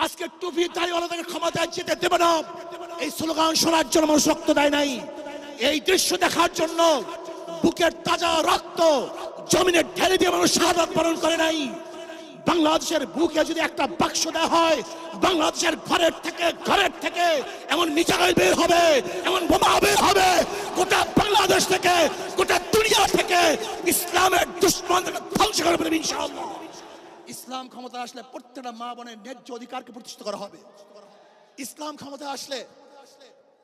আজকে টুপি দাড়িওয়ালাদেরকে ক্ষমতায় যেতে দেবে না, এই স্লোগান শোনার জন্য মানুষ রক্ত দেয় নাই। এই দৃশ্য দেখার জন্য বুকের তাজা রক্ত জমিনে ঢেলে দিয়ে মানুষ শাহাদাত বরণ করে নাই। বাংলাদেশের বুকে যদি একটা বাক্স দেওয়া হয়, বাংলাদেশের ঘরের থেকে এমন মিসাইল বের হবে, এমন বোমা বের হবে, গোটা বাংলাদেশ থেকে, গোটা দুনিয়া থেকে ইসলামের দুশমনদের ধ্বংস করে দেবে ইনশাআল্লাহ। ইসলাম ক্ষমতা আসলে প্রত্যেকটা মা বোনের ন্যায্য অধিকারকে প্রতিষ্ঠিত করা হবে। ইসলাম ক্ষমতা আসলে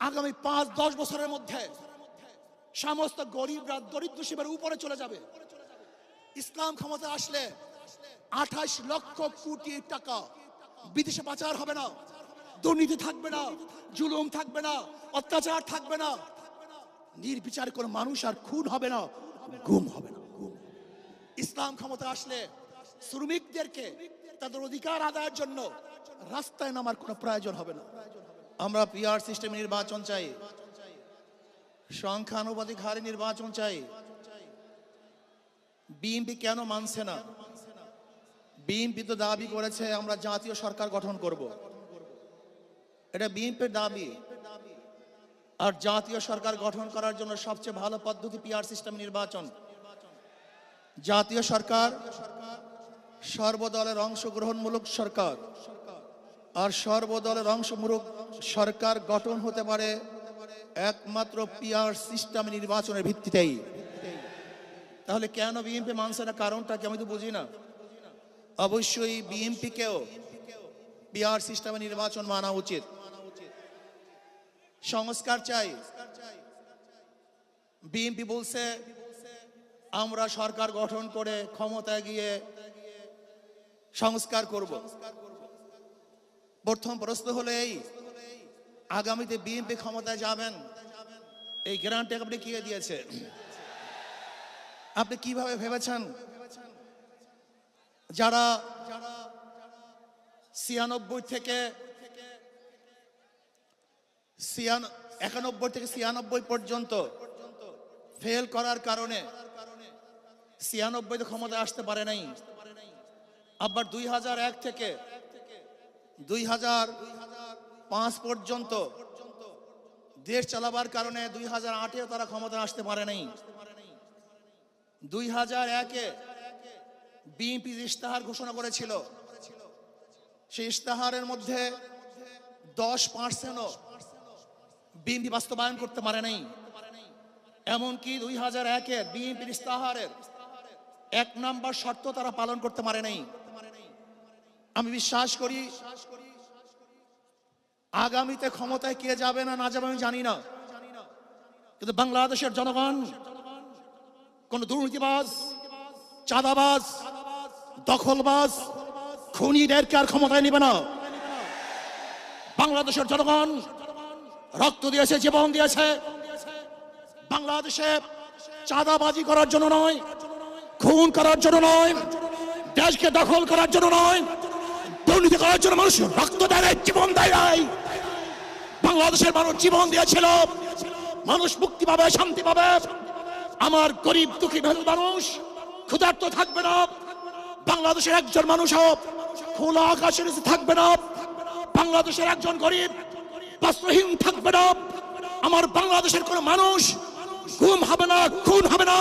আগামী 5-10 বছরের মধ্যে সমস্ত গরিবরা দরিদ্র সীমার উপরে চলে যাবে। ইসলাম ক্ষমতা আসলে 28 লক্ষ কোটি টাকা বিদেশে পাচার হবে না, দুর্নীতি থাকবে না, জুলুম থাকবে না, অত্যাচার থাকবে না, নির্বিচার কোনো মানুষ আর খুন হবে না, গুম হবে না। ইসলাম ক্ষমতা আসলে শ্রমিকদেরকে তাদের অধিকার আদায়ের জন্য রাস্তায় নামার কোনো প্রয়োজন হবে না। আমরা পিআর সিস্টেমে নির্বাচন চাই, সংখ্যানুপাতিক হারে নির্বাচন চাই। বিএনপি কেন মানছে না? বিএনপি তো দাবি করেছে আমরা জাতীয় সরকার গঠন করব, এটা বিএনপির দাবি। আর জাতীয় সরকার গঠন করার জন্য সবচেয়ে ভালো পদ্ধতি পিআর সিস্টেম নির্বাচন। জাতীয় সরকার সর্বদলের অংশগ্রহণমূলক সরকার, আর সর্বদলের অংশমূলক সরকার গঠন হতে পারে একমাত্র পিআর সিস্টেম নির্বাচনের ভিত্তিতেই। তাহলে কেন বিএনপি মানছে না? কারণটা কি আমি তো বুঝি না। অবশ্যই বিএনপিকেও পিআর সিস্টেমে নির্বাচন মানা উচিত। সংস্কার চাই। বিএনপি বলছে আমরা সরকার গঠন করে ক্ষমতায় গিয়ে সংস্কার করব। প্রথম প্রশ্ন হলো এই, আগামীতে বিএনপি ক্ষমতায় যাবেন, এই গ্যারান্টি আপনি কে দিয়েছে? আপনি কিভাবে ভেবেছেন যারা 91 থেকে 96 পর্যন্ত ফেল করার কারণে 96 ক্ষমতায় আসতে পারে নাই, আবার 2001 থেকে 2005 পর্যন্ত দেশ চালাবার কারণে 2008-এও তারা ক্ষমতায় আসতে পারে নাই। 2001-এ বিএনপি ইশতেহার ঘোষণা করেছিল, সেই ইশতেহারের মধ্যে 10%ও বিএনপি বাস্তবায়ন করতে পারে নাই। এমনকি 2001-এর বিএনপির ইশতেহারের 1 নম্বর শর্ত তারা পালন করতে পারে নাই। আমি বিশ্বাস করি আগামীতে ক্ষমতায় কে যাবে না যাবে আমি জানি না, কিন্তু বাংলাদেশের জনগণ কোন দুর্নীতিবাজ, চাঁদাবাজ, দখলবাজ, খুনিদেরকে আর ক্ষমতায় নেবে না। বাংলাদেশের জনগণ রক্ত দিয়েছে, জীবন দিয়েছে বাংলাদেশে চাঁদাবাজি করার জন্য নয়, খুন করার জন্য নয়, দেশকে দখল করার জন্য নয়, দুর্নীতি করার জন্য মানুষ রক্ত দেয়, জীবন দেয়। বাংলাদেশের মানুষ জীবন দিয়েছিল, মানুষ মুক্তি পাবে, শান্তি পাবে। আমার গরিব দুঃখী মানুষ ক্ষুধার্ত থাকবে না, বাংলাদেশের একজন মানুষও খোলা আকাশের নিচে থাকবে না, বাংলাদেশের একজন গরিব বস্ত্রহীন থাকবে না, আমার বাংলাদেশের কোন মানুষ গুম হবে না, খুন হবে না,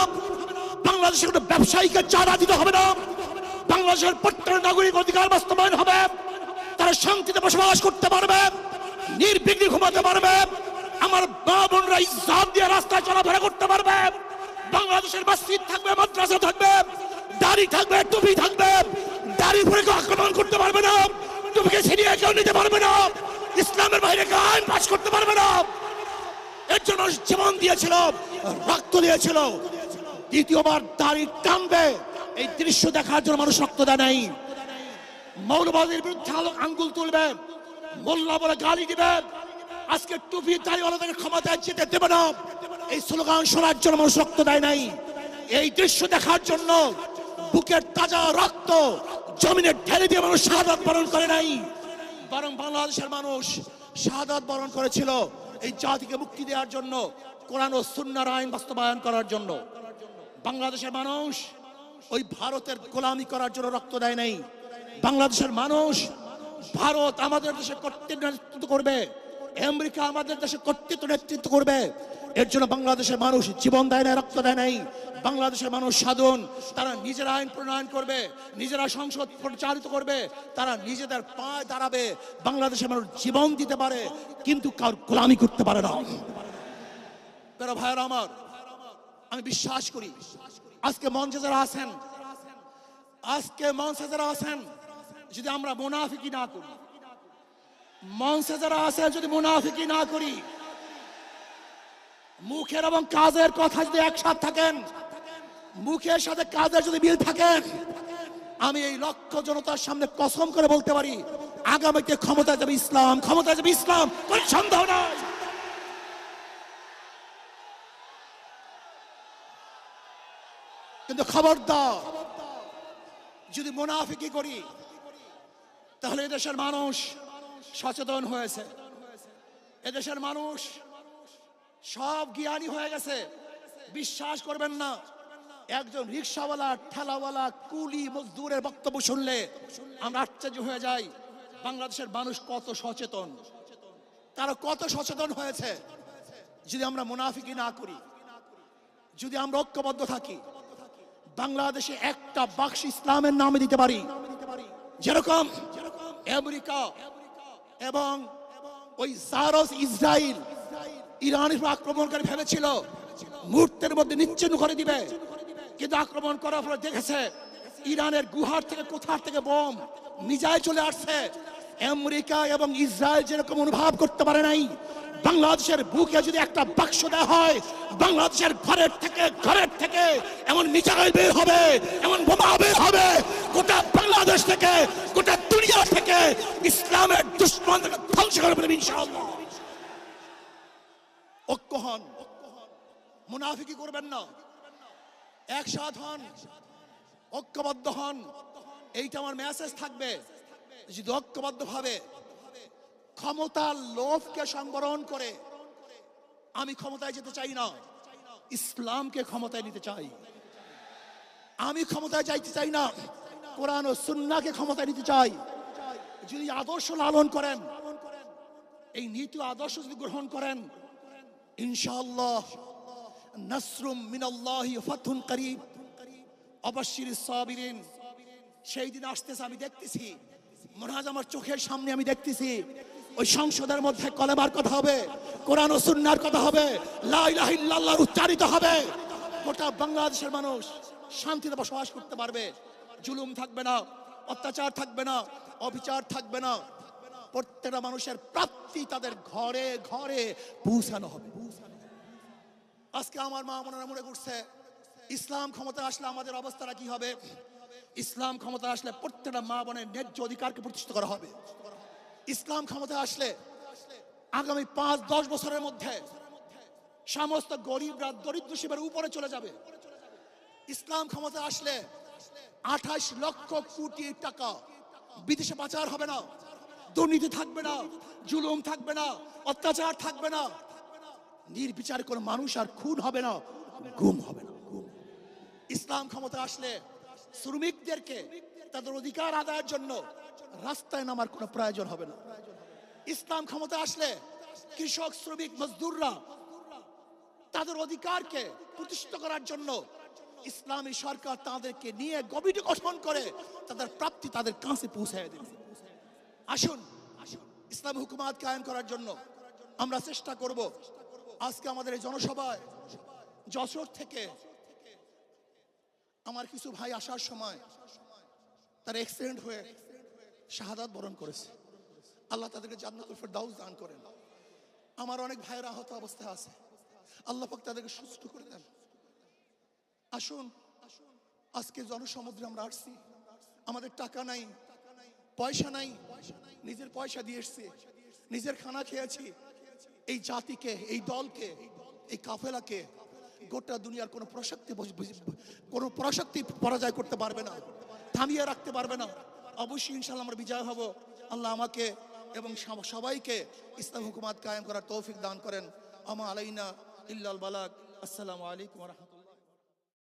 বাংলাদেশের কোন ব্যবসায়ীকে চাঁদা দিতে হবে না, বাংলাদেশের প্রত্যেক নাগরিক অধিকার বাস্তবায়ন হবে, তারা শান্তিতে বসবাস করতে পারবে, নির্বিঘ্নে ঘুমাতে পারবে, আমার মা বোনরা ইজ্জত দিয়ে রাস্তায় চলাফেরা করতে পারবে, বাংলাদেশের মসজিদ থাকবে, মাদ্রাসা থাকবে, দাড়ি থাকবে, টুপি থাকবে, দাড়ির উপরে কেউ আক্রমণ করতে পারবে না, টুপিকে ছিনিয়ে কেউ নিতে পারবে না, ইসলামের বাইরে আইন পাস করতে পারবে না। এর জন্য জীবন দিয়েছিল, রক্ত দিয়েছিল। দ্বিতীয়বার দাড়ি টানবে, এই দৃশ্য দেখার জন্য মানুষ রক্ত দেয় নাই। মৌলবাদীর বিরুদ্ধে আঙ্গুল তুলবে, মোল্লা বলে গালি দিবে, আজকে টুপি দাড়িওয়ালাদেরকে ক্ষমতায় যেতে দেবে না, এই স্লোগান শোনার জন্য মানুষ রক্ত দেয় নাই। এই দৃশ্য দেখার জন্য বুকের তাজা রক্ত জমিনে ঢেলে দিয়ে মানুষ শাহাদাত বরণ করে নাই, বরং বাংলাদেশের মানুষ শাহাদাত বরণ করেছিল এই জাতিকে মুক্তি দেওয়ার জন্য, কোরআন ও সুন্নাহর আইন বাস্তবায়ন করার জন্য। বাংলাদেশের মানুষ ওই ভারতের গোলামি করার জন্য রক্ত দেয় নাই। বাংলাদেশের মানুষ ভারত আমাদের দেশে কর্তৃত্ব নেতৃত্ব করবে, আমেরিকা আমাদের দেশে কর্তৃত্ব নেতৃত্ব করবে। এর জন্য বাংলাদেশের মানুষ জীবন দেয় না, রক্ত দেয় নাই। বাংলাদেশের মানুষ সাধন, তারা নিজেরা আইন প্রণয়ন করবে, নিজেরা সংসদ পরিচালিত করবে, তারা নিজেদের পায়ে দাঁড়াবে। বাংলাদেশের মানুষ জীবন দিতে পারে, কিন্তু কার গোলামি করতে পারে না। প্রিয় ভাইরা আমার, আমি বিশ্বাস করি আজকে মঞ্চে যারা আছেন, যদি আমরা মুনাফিকি না করি, মঞ্চে যারা আছেন যদি মুনাফিকি না করি, মুখের এবং কাজের কথা যদি একসাথে থাকেন, মুখের সাথে কাজের যদি মিল থাকেন, আমি এই লক্ষ জনতার সামনে কসম করে বলতে পারি আগামীতে ক্ষমতায় যাবে ইসলাম, ক্ষমতায় যাবে ইসলাম, কোনো সন্দেহ নাই। কিন্তু খবরদার যদি মুনাফিকি করি, তাহলে এদেশের মানুষ সচেতন হয়েছে, এদেশের মানুষ সব জ্ঞানী হয়ে গেছে। বিশ্বাস করবেন না, একজন রিকশাওয়ালা, ঠেলাওয়ালা, কুলি মজদুরের বক্তব্য শুনলে আমরা আশ্চর্য হয়ে যাই বাংলাদেশের মানুষ কত সচেতন, তারা কত সচেতন হয়েছে। যদি আমরা মুনাফিকি না করি, যদি আমরা ঐক্যবদ্ধ থাকি, বাংলাদেশে একটা বাক্স ইসলামের নামে দিতে পারি। যেরকম আমেরিকা এবং ওই সারস ইসরায়েল ইরানের উপর আক্রমণকারী ভেবেছিল মুহূর্তের মধ্যে নিচ্ছিন্ন করে দিবে, কিন্তু আক্রমণ করার পরে দেখেছে ইরানের গুহার থেকে কোথা থেকে বোম মিসাইল চলে আসছে। আমেরিকা এবং ইসরায়েল যেরকম অনুভব করতে পারে নাই, বাংলাদেশের বুকে যদি একটা বাক্স দেওয়া হয়, বাংলাদেশের ঘরের থেকে এমন মিসাইল বের হবে, এমন বোমা বের হবে, গোটা বাংলাদেশ থেকে, গোটা দুনিয়া থেকে ইসলামের দুশমনকে ধ্বংস করে দেবে ইনশাআল্লাহ। ঐক্য হন, মুনাফিকি করবেন না, একসাথ হন, ঐক্যবদ্ধ হন। এইটা আমার মেসেজ থাকবে। যদি ঐক্যবদ্ধ ভাবে ক্ষমতার লোভকে সংবরণ করে আমি ক্ষমতায় যেতে চাই না, ইসলামকে ক্ষমতায় নিতে চাই। আমি ক্ষমতায় যাইতে চাই না, কোরআন ও সুন্নাহকে ক্ষমতায় নিতে চাই। যদি আদর্শ লালন করেন, এই নীতি আদর্শ যদি গ্রহণ করেন, ইনশাআল্লাহ নাসরুম মিনাল্লাহি ফাতহুন করিব ওয়াবাশশিরিস সাবিরিন। সেই দিন আসতেছে, আমি দেখতেছি, মনে হয় আমার চোখের সামনে আমি দেখতেছি ওই সংসদের মধ্যে কলেমার কথা হবে, কোরআন ও সুন্নাহর কথা হবে, লা ইলাহা ইল্লাল্লাহ উচ্চারিত হবে। গোটা বাংলাদেশের মানুষ শান্তিতে বসবাস করতে পারবে, জুলুম থাকবে না, অত্যাচার থাকবে না, অবিচার থাকবে না। প্রত্যেকটা মানুষের প্রাপ্তি তাদের ঘরে ঘরে পৌঁছানো হবে। আজকে আমার মা বোনেরা মনে করছে ইসলাম ক্ষমতা আসলে আমাদের অবস্থাটা কি হবে। ইসলাম ক্ষমতা আসলে প্রত্যেকটা মা বোনের ন্যায্য অধিকারকে প্রতিষ্ঠিত করা হবে। ইসলাম ক্ষমতা আসলে আগামী 5-10 বছরের মধ্যে সমস্ত গরিবরা দরিদ্র সীমার উপরে চলে যাবে। ইসলাম ক্ষমতা আসলে 28 লক্ষ কোটি টাকা বিদেশে পাচার হবে না, দুর্নীতি থাকবে না, জুলুম থাকবে না, অত্যাচার থাকবে না, নির্বিচারে কোনো মানুষ আর খুন হবে না, গুম হবে না। ইসলাম ক্ষমতা আসলে শ্রমিকদেরকে তাদের অধিকার আদায়ের জন্য রাস্তায় নামার কোনো প্রয়োজন হবে না। ইসলাম ক্ষমতা আসলে কৃষক, শ্রমিক, মজদুররা তাদের অধিকারকে প্রতিষ্ঠিত করার জন্য ইসলামী সরকার তাদেরকে নিয়ে কমিটি গঠন করে তাদের প্রাপ্তি তাদের কাছে পৌঁছায় দেবে। আসুন ইসলামী হুকুমাত কায়েম করার জন্য আমরা চেষ্টা করব। আজকে আমাদের এই জনসভায় যশোর থেকে আমার কিছু ভাই আসার সময় তার অ্যাক্সিডেন্ট হয়ে শাহাদাত বরণ করেছে। আল্লাহ তাদেরকে জান্নাতুল ফেরদাউস দান করেন। আমার অনেক ভাইয়েরা আহত অবস্থায় আছে, আল্লাহ পাক তাদেরকে সুস্থ করে দেন। আসুন আজকে জনসমুদ্রে আমরা আসছি, আমাদের টাকা নাই, পয়সা নাই, নিজের পয়সা দিয়ে এসছি, নিজের খানা খেয়েছি। এই জাতিকে, এই দলকে, এই কাফেলাকে গোটা দুনিয়ার কোনো প্রশক্তি পরাজয় করতে পারবে না, থামিয়ে রাখতে পারবে না। অবশ্যই ইনশাআল্লাহ আমরা বিজয় হব। আল্লাহ আমাকে এবং সবাইকে ইসলাম হুকুমাত কায়েম করার তৌফিক দান করেন। আমা আলাইনা ইল্লাল বালাগ। আসসালামু আলাইকুম ওয়া রাহমাতুল্লাহ।